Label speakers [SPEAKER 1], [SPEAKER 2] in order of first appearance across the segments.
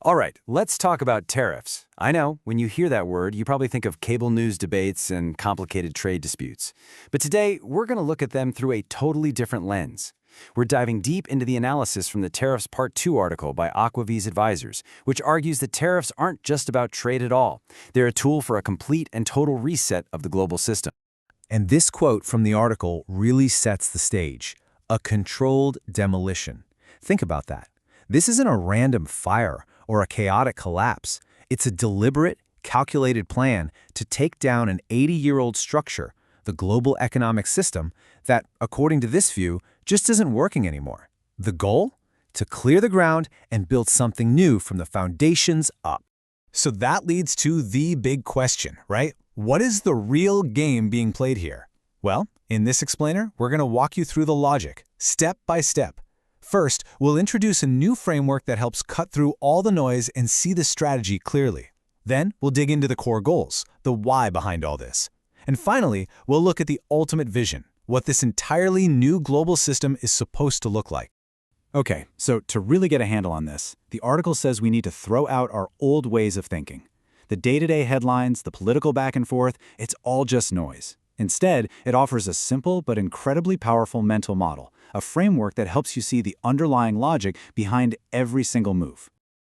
[SPEAKER 1] All right, let's talk about tariffs. I know, when you hear that word, you probably think of cable news debates and complicated trade disputes. But today, we're going to look at them through a totally different lens. We're diving deep into the analysis from the Tariffs Part 2 article by Aquavi's advisors, which argues that tariffs aren't just about trade at all. They're a tool for a complete and total reset of the global system.
[SPEAKER 2] And this quote from the article really sets the stage. A controlled demolition. Think about that. This isn't a random fire or a chaotic collapse. It's a deliberate, calculated plan to take down an 80-year-old structure, the global economic system, that, according to this view, just isn't working anymore. The goal? To clear the ground and build something new from the foundations up.
[SPEAKER 3] So that leads to the big question, right? What is the real game being played here? Well, in this explainer, we're going to walk you through the logic, step by step. First, we'll introduce a new framework that helps cut through all the noise and see the strategy clearly. Then, we'll dig into the core goals, the why behind all this. And finally, we'll look at the ultimate vision, what this entirely new global system is supposed to look like.
[SPEAKER 4] Okay, so to really get a handle on this, the article says we need to throw out our old ways of thinking. The day-to-day headlines, the political back and forth, it's all just noise. Instead, it offers a simple but incredibly powerful mental model, a framework that helps you see the underlying logic behind every single move.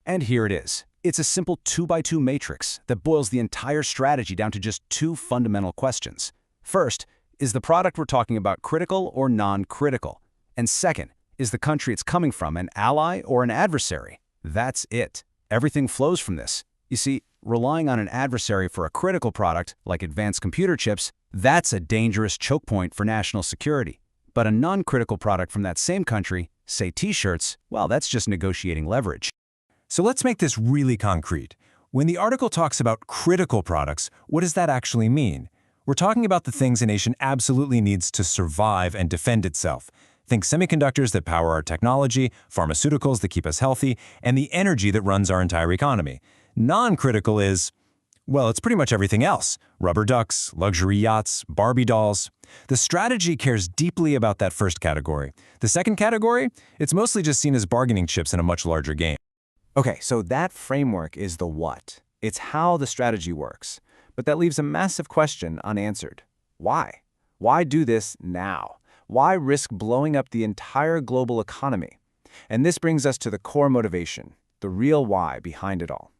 [SPEAKER 1] And here it is. It's a simple 2x2 matrix that boils the entire strategy down to just two fundamental questions. First, is the product we're talking about critical or non-critical? And second, is the country it's coming from an ally or an adversary? That's it. Everything flows from this. You see, relying on an adversary for a critical product, like advanced computer chips, that's a dangerous choke point for national security. But a non-critical product from that same country, say t-shirts, well, that's just negotiating leverage.
[SPEAKER 2] So let's make this really concrete. When the article talks about critical products, what does that actually mean? We're talking about the things a nation absolutely needs to survive and defend itself. Think semiconductors that power our technology, pharmaceuticals that keep us healthy, and the energy that runs our entire economy. Non-critical is, well, it's pretty much everything else. Rubber ducks, luxury yachts, Barbie dolls. The strategy cares deeply about that first category. The second category? It's mostly just seen as bargaining chips in a much larger game.
[SPEAKER 5] Okay, so that framework is the what. It's how the strategy works. But that leaves a massive question unanswered. Why? Why do this now? Why risk blowing up the entire global economy? And this brings us to the core motivation, the real why behind it all.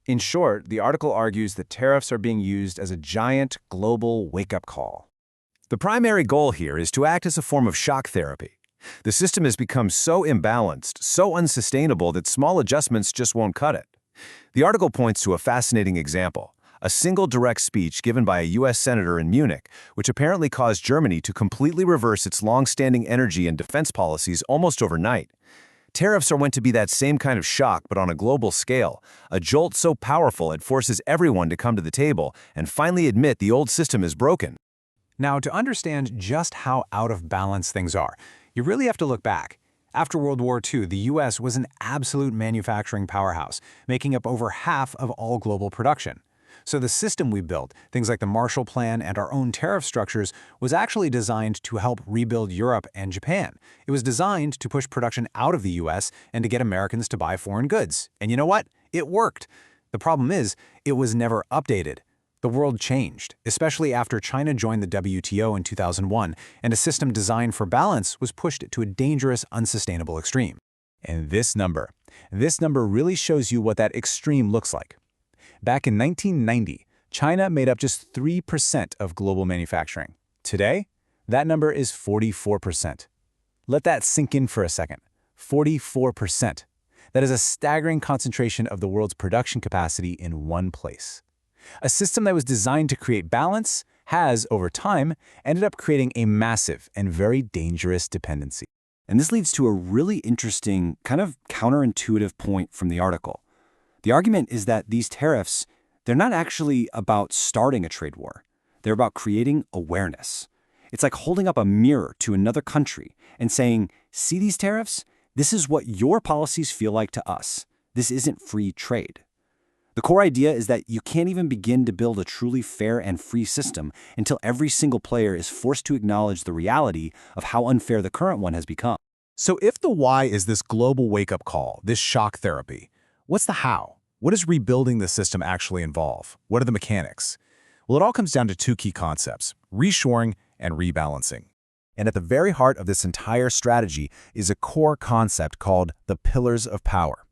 [SPEAKER 5] In short, the article argues that tariffs are being used as a giant global wake-up call.
[SPEAKER 1] The primary goal here is to act as a form of shock therapy. The system has become so imbalanced, so unsustainable that small adjustments just won't cut it. The article points to a fascinating example, a single direct speech given by a U.S. senator in Munich, which apparently caused Germany to completely reverse its long-standing energy and defense policies almost overnight. Tariffs are meant to be that same kind of shock, but on a global scale, a jolt so powerful it forces everyone to come to the table and finally admit the old system is broken.
[SPEAKER 4] Now, to understand just how out of balance things are, you really have to look back. After World War II, the U.S. was an absolute manufacturing powerhouse, making up over half of all global production. So the system we built, things like the Marshall Plan and our own tariff structures, was actually designed to help rebuild Europe and Japan. It was designed to push production out of the U.S. and to get Americans to buy foreign goods. And you know what? It worked. The problem is, it was never updated. The world changed, especially after China joined the WTO in 2001, and a system designed for balance was pushed to a dangerous, unsustainable extreme. And this number really shows you what that extreme looks like. Back in 1990, China made up just 3% of global manufacturing. Today, that number is 44%. Let that sink in for a second. 44%. That is a staggering concentration of the world's production capacity in one place. A system that was designed to create balance has, over time, ended up creating a massive and very dangerous dependency.
[SPEAKER 1] And this leads to a really interesting, kind of counterintuitive point from the article. The argument is that these tariffs, they're not actually about starting a trade war. They're about creating awareness. It's like holding up a mirror to another country and saying, see these tariffs? This is what your policies feel like to us. This isn't free trade. The core idea is that you can't even begin to build a truly fair and free system until every single player is forced to acknowledge the reality of how unfair the current one has become.
[SPEAKER 3] So if the why is this global wake-up call, this shock therapy, What's the how? What does rebuilding the system actually involve? What are the mechanics? Well, it all comes down to two key concepts: reshoring and rebalancing. And at the very heart of this entire strategy is a core concept called the pillars of power.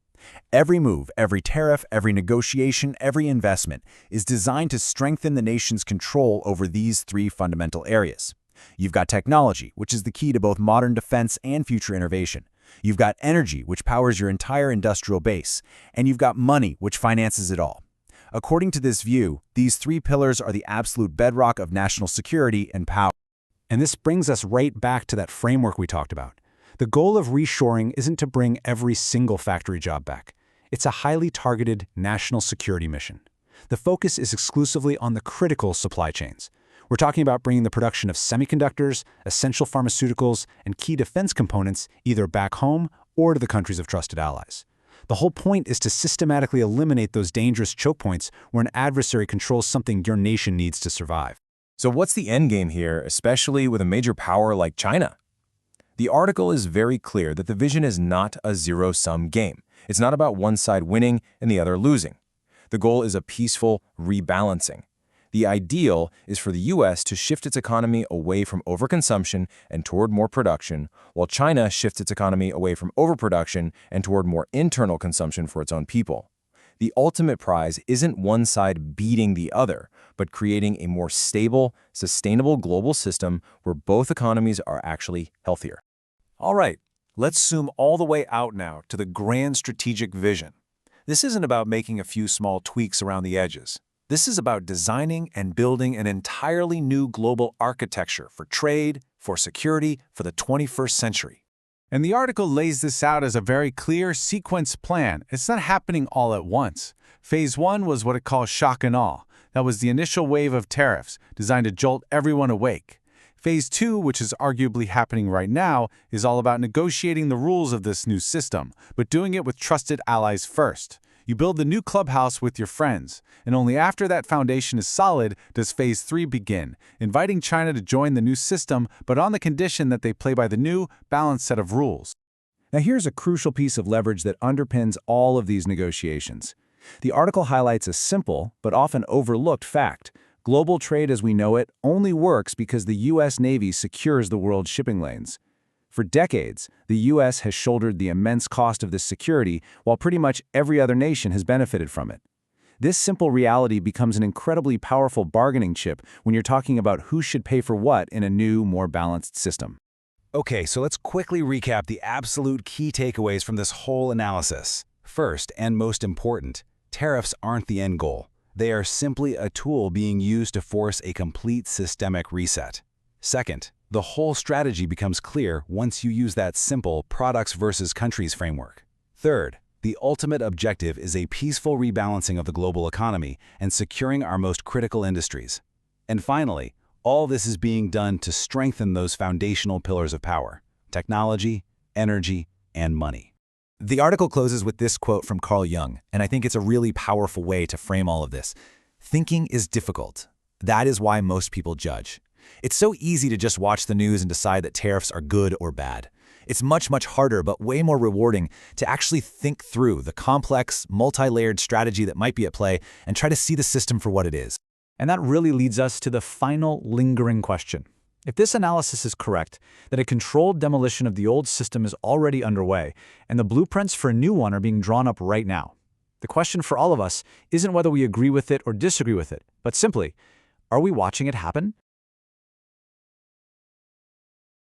[SPEAKER 3] Every move, every tariff, every negotiation, every investment is designed to strengthen the nation's control over these three fundamental areas. You've got technology, which is the key to both modern defense and future innovation. You've got energy, which powers your entire industrial base. And you've got money, which finances it all. According to this view, these three pillars are the absolute bedrock of national security and power.
[SPEAKER 4] And this brings us right back to that framework we talked about. The goal of reshoring isn't to bring every single factory job back. It's a highly targeted national security mission. The focus is exclusively on the critical supply chains. We're talking about bringing the production of semiconductors, essential pharmaceuticals, and key defense components either back home or to the countries of trusted allies. The whole point is to systematically eliminate those dangerous choke points where an adversary controls something your nation needs to survive.
[SPEAKER 2] So what's the end game here, especially with a major power like China? The article is very clear that the vision is not a zero-sum game. It's not about one side winning and the other losing. The goal is a peaceful rebalancing. The ideal is for the U.S. to shift its economy away from overconsumption and toward more production, while China shifts its economy away from overproduction and toward more internal consumption for its own people. The ultimate prize isn't one side beating the other, but creating a more stable, sustainable global system where both economies are actually healthier.
[SPEAKER 3] All right, let's zoom all the way out now to the grand strategic vision. This isn't about making a few small tweaks around the edges. This is about designing and building an entirely new global architecture for trade, for security, for the 21st century.
[SPEAKER 4] And the article lays this out as a very clear sequence plan. It's not happening all at once. Phase 1 was what it calls shock and awe. That was the initial wave of tariffs, designed to jolt everyone awake. Phase 2, which is arguably happening right now, is all about negotiating the rules of this new system, but doing it with trusted allies first. You build the new clubhouse with your friends, and only after that foundation is solid does Phase 3 begin, inviting China to join the new system, but on the condition that they play by the new, balanced set of rules.
[SPEAKER 1] Now here's a crucial piece of leverage that underpins all of these negotiations. The article highlights a simple, but often overlooked fact. Global trade as we know it only works because the U.S. Navy secures the world's shipping lanes. For decades, the U.S. has shouldered the immense cost of this security, while pretty much every other nation has benefited from it. This simple reality becomes an incredibly powerful bargaining chip when you're talking about who should pay for what in a new, more balanced system.
[SPEAKER 4] Okay, so let's quickly recap the absolute key takeaways from this whole analysis. First, and most important, tariffs aren't the end goal. They are simply a tool being used to force a complete systemic reset. Second, the whole strategy becomes clear once you use that simple products versus countries framework. Third, the ultimate objective is a peaceful rebalancing of the global economy and securing our most critical industries. And finally, all this is being done to strengthen those foundational pillars of power: technology, energy, and money.
[SPEAKER 3] The article closes with this quote from Carl Jung, and I think it's a really powerful way to frame all of this. Thinking is difficult. That is why most people judge. It's so easy to just watch the news and decide that tariffs are good or bad. It's much, much harder, but way more rewarding to actually think through the complex, multi-layered strategy that might be at play and try to see the system for what it is.
[SPEAKER 4] And that really leads us to the final lingering question. If this analysis is correct, then a controlled demolition of the old system is already underway, and the blueprints for a new one are being drawn up right now. The question for all of us isn't whether we agree with it or disagree with it, but simply, are we watching it happen?